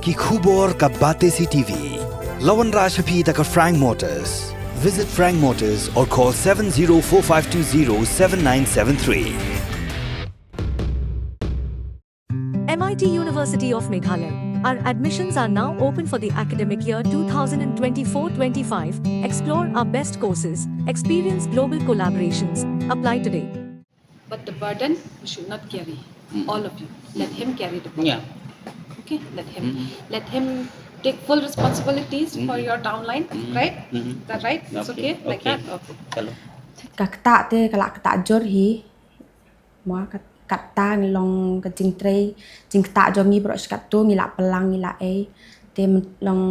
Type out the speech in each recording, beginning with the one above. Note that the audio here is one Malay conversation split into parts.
कि खूब का बातें सी टीवी लवन राशपी तक Frank Motors. Visit Frank Motors or call 7045207973. MIT University of Meghalaya. Our admissions are now open for the academic year 2024-25. Explore our best courses, experience global collaborations. Apply today. But the burden you should not carry. All of you. Let him carry the burden. Yeah. Okay? Let him take full responsibilities for your downline. Right? Is that right? It's okay? Like that? Okay. Chalo. Kakta te kalak kata jor hi ma kata ngilong ka jing ta jo ngi bro skat tu ngila pelang ngila te long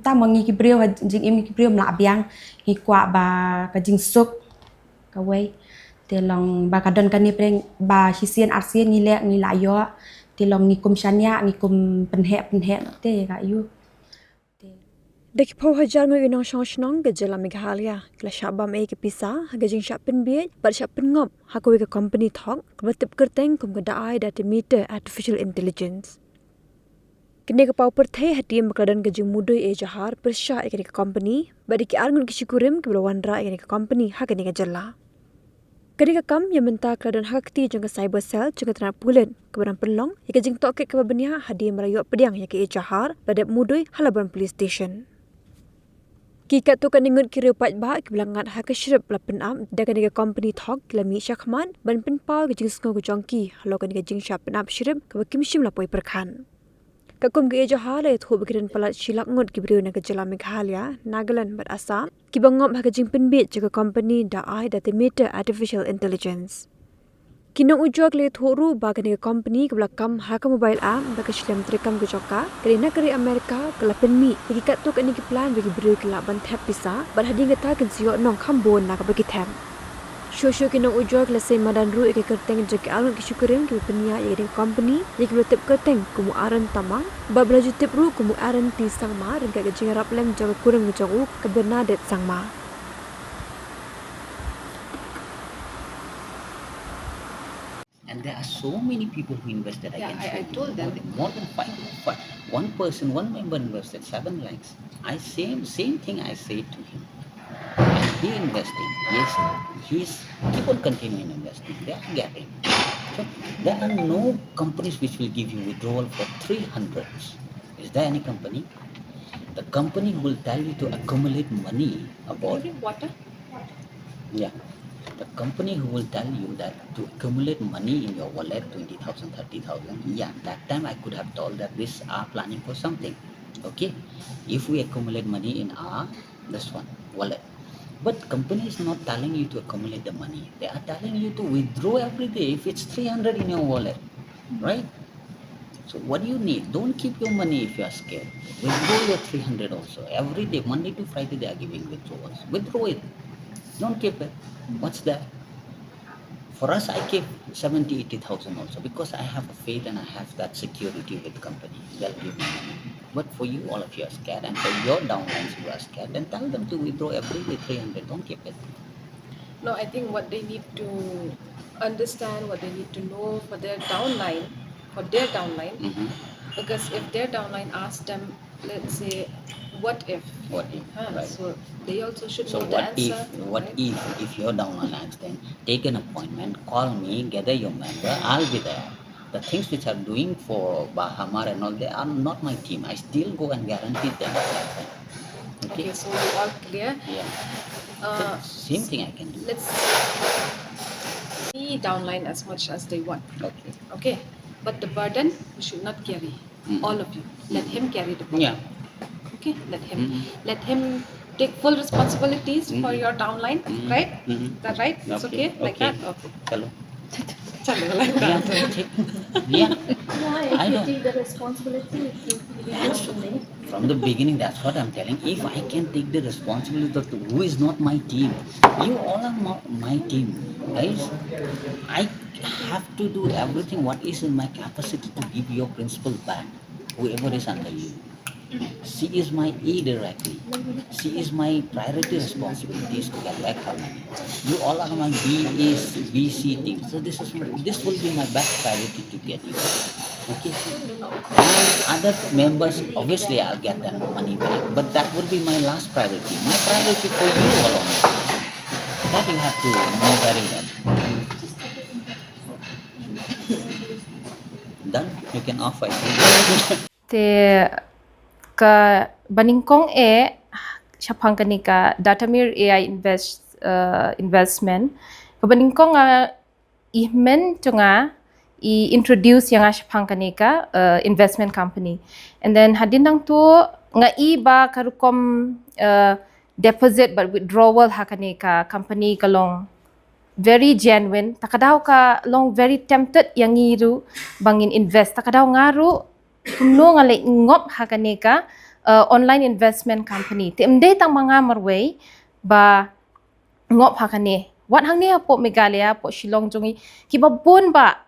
ta mangi ki brio jing im ki brio mla biang ngi kwa ba ka jing suk ka wei te long ba ka don ka ni preng ba hisien arsien ngila yo te long ni kum shania ni kum penhe te ka yu Dekho hajar ngai inong shong ke jela Meghalaya kla shabam ke Pisa hagajing shapin bi par shapin ngop hakoi ke company thok kbatip kerteng kum ke Daai data meter artificial intelligence kene ke pau perthe hatim bakadan ke jing mudoi jahar persha ke company badi ki arngun ki shikurim ke wanra ke company hakene ke jela kene ke kam yang menta kladan hakti jang ke cyber cell jang ke pulen ke barang pelong ke jing tok ke babania hadim merayo pediang ke jahar pada mudoi halaban police station Kika tu kan ingut kira pat ba ke belangat ha ke Shrip la Pynap da kan ke company thok la mi shakhman ban pin pa ke jing sko ke jongki halo kan ke jing shap Pynap Shrip ke kim shim la poi perkhan ka kum ke jaha le thu bekiran palat shilak ngut ke brio na ke jela Meghalaya Nagaland bat Assam ki bangop ha ke jing pin bit ke company Daai data meter artificial intelligence Kino ujok le thoru ba ke company ke belakam ha ke mobile app ba ke shlam trekam ke joka kerana kari Amerika ke lapen mi ki kat tu kan ki plan bagi beri ke laban thap Pisa bar hading ta kan sio nong khambon na ke bagi tham Shosho kino ujok le se madan ru ke kerteng je ke alun ki syukurim ke penia ye company ye ke tip kerteng kumu aran tamang ba belaju tip ru kumu aran ti sangma ring ke jingarap lem jaga kurang jogu ke Bernadet sangma And there are so many people who invested. I told them. More than five. One person, one member invested 7 lakhs. Same thing I said to him. And he investing. Yes, he's keep on continuing investing. They are getting. So there are no companies which will give you withdrawal for 300s. Is there any company? The company will tell you to accumulate money about. Water? Yeah. The company who will tell you that to accumulate money in your wallet, 20,000, 30,000. Yeah, that time I could have told that this are planning for something. Okay, if we accumulate money in our this one wallet, but company is not telling you to accumulate the money. They are telling you to withdraw every day. If it's 300 in your wallet, right? So what do you need? Don't keep your money if you are scared. Withdraw your 300 also every day. Monday to Friday they are giving withdrawals. Withdraw it. Don't keep it. What's that? For us, I keep 70, 80,000 also because I have a faith and I have that security with the company. They'll give me money. But for you, all of you are scared, and for your downlines who are scared, then tell them to withdraw every day 300. Don't keep it. No, I think what they need to understand, what they need to know for their downline, because if their downline asks them, let's say, what if? What if? Right. So they also should So know the answer. What if you're down on lands, then take an appointment, call me, gather your member, I'll be there. The things which are doing for Bahamar and all, they are not my team. I still go and guarantee them. Okay, so you are clear? Yeah. Same thing I can do. Let's see downline as much as they want. Okay. But the burden you should not carry. All of you. Let him carry the burden. Yeah. Okay, let him take full responsibilities for your downline, right? Is that right? It's okay? Like that? Okay. Hello. Like that. Yeah. If you take the responsibility, From the beginning, that's what I'm telling. If I can take the responsibility of who is not my team, you all are my team, guys. I have to do everything what is in my capacity to give your principal back, whoever is under you. She is my E directly. She is my priority responsibilities to get back her money. You all are my B, C team. So this will be my best priority to get you. Okay. And other members, obviously, I'll get that money back, but that would be my last priority. My priority for you all only. That you have to know very well. Done. You can off, I think. Te ka baningkong siapang kani ka Datamir AI investment ka baningkong ihmen tunga introduce yang siapang kani ka investment company, and then hadin nang tu nga iba karukom deposit but withdrawal hakani ka company kalong very genuine, takadaw ka long very tempted yang ngiru bangin invest, takadaw ngaru kuno nga ngop hakani ka online investment company ti emde tang mga marway ba ngop hakani wat hang ni po Meghalaya po Shillong jongi kibabun ba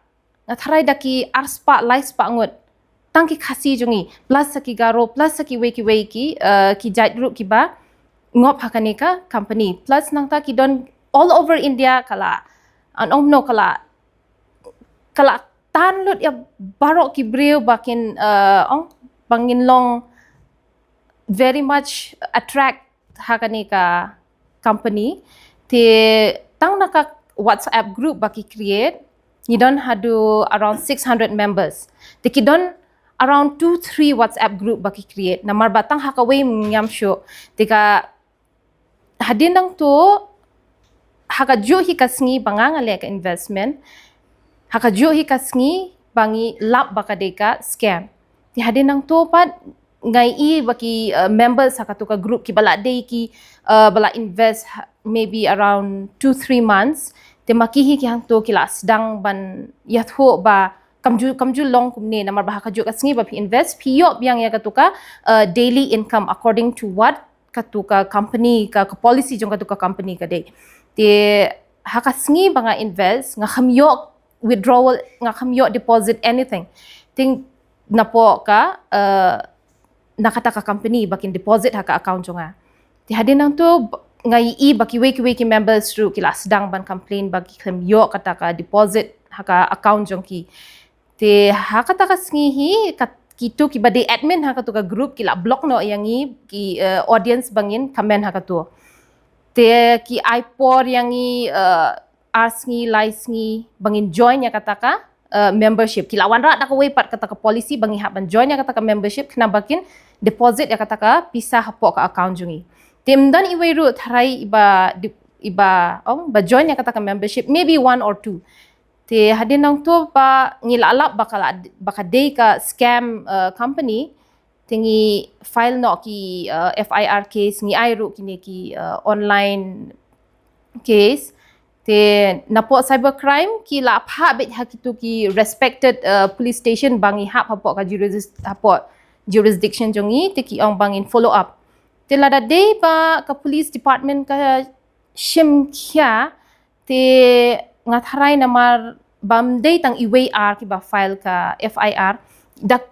nga tharay daki arspa laispa ngot tang ki khasi jongi plus sa ki garo plus sa ki weki ki jaitru ki ba ngop hakani ka company plus nang ta ki don all over India kala no kala tanlut ya barok ki breu bakin bangin long very much attract hakani ka company te tang naka WhatsApp group baki create ni don hadu around 600 members te ki don around 2-3 WhatsApp group baki create na marbatang hakaway nyam show te ka hadin nang tu hakaju hi kasngi bangangale ka investment hakaju hi kasngi bangi lap bakadeka scam ti hadin nang to pat ngai i baki members hakatuka group ki bala day ki bala invest maybe around 2-3 months te makihi ki hang to kila sedang ban yatho ba kamju long kumne namar bah hakaju kasngi ba pi invest piyo biang ya katuka daily income according to what katuka company ka policy jong katuka company ka day te hakasngi banga invest nga khamyo withdrawal nga khamyo deposit anything ting napo ka nakata ka company bakin deposit haka account jonga ti hadin nang tu ngai i baki weki members ru kila sedang ban complain bagi khamyo kata ka deposit haka account jongki te hakata ka sngihi kitu ki bade admin haka tu ka group kila block no yangi ki audience bangin comment haka tu te ki ipor yangi asngi laisngi bangin join ya kata ka membership kila wanra tak wepat kata ka policy bangi hak ban join ya kata ka membership kena bakin deposit ya kata ka Pisa hapok ka account jungi tim dan iweru tharai ba join ya kata ka membership maybe 1 or 2 te hadin nang tu pa ngilalap baka day ka scam company tingi file no ki FIR case ngi airu kini ki online case te napo cybercrime ki la pha bet hakitu ki respected police station bangi hap hapok ka jurisdiction jongi te ki ong bangin follow up te lada day pa ka police department ka shim kya te ngatharai namar bam day tang IWR ki ba file ka FIR dak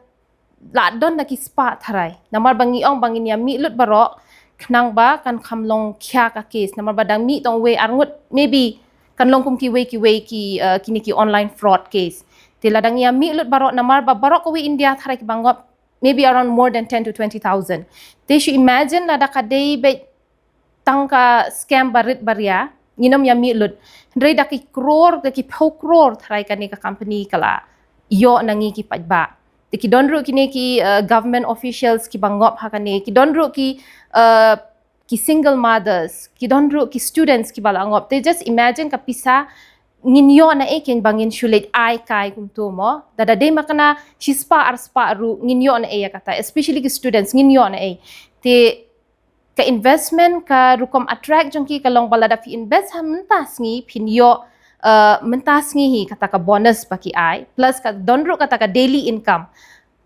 la don daki spa tharai namar bangi ong bangin ya mi lut barok knang ba kan khamlong kya ka case namar badang mi tong we arngut maybe kan long kum ki kini ki online fraud case te ladang ya mi lut barok namar ba barok ko we India tharai ki bangop maybe around more than 10 to 20,000 they should imagine lada ka day be tangka scam barit baria nginom ya mi lut ndrei daki crore daki crore tharai ka ni ka company kala yo nangi ki pajba te ki donru kini ki government officials ki bangop hakani ki donru ki single mothers ki donru ki students ki bala ngop they just imagine ka Pisa nginyo na ken bangin shulit ai kai kumtu mo dada de makana shispa arspa ru nginyo na ya kata especially ki students nginyo na te ka investment ka rukom attract jongki kalong balada fi invest ha mentas ngi pinyo mentas ngi hi kata ka bonus baki ai plus ka donru kata ka daily income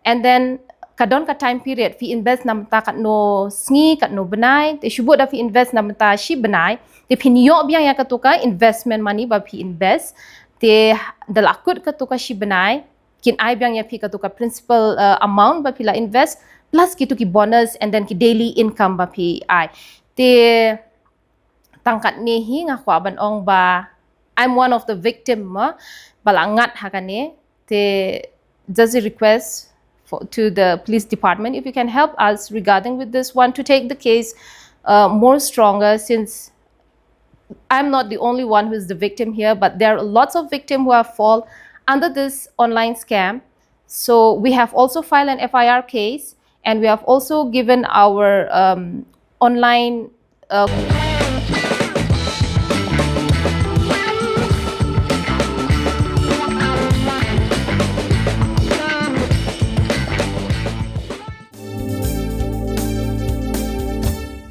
and then kadon ka time period fi invest nam ta kat no sngi kat no benai te shubut da fi invest nam ta shi benai te pinyo biang ya katuka investment money ba fi invest te dalakut katuka shi benai kin ai biang ya fi katuka principal amount ba fi la invest plus kitu ki bonus and then ki daily income ba fi ai te tangkat ni hi nga khwa ban ong ba I'm one of the victim ma balangat hakane te does a request to the police department if you can help us regarding with this one to take the case more stronger, since I'm not the only one who is the victim here, but there are lots of victims who have fall under this online scam. So we have also filed an FIR case, and we have also given our online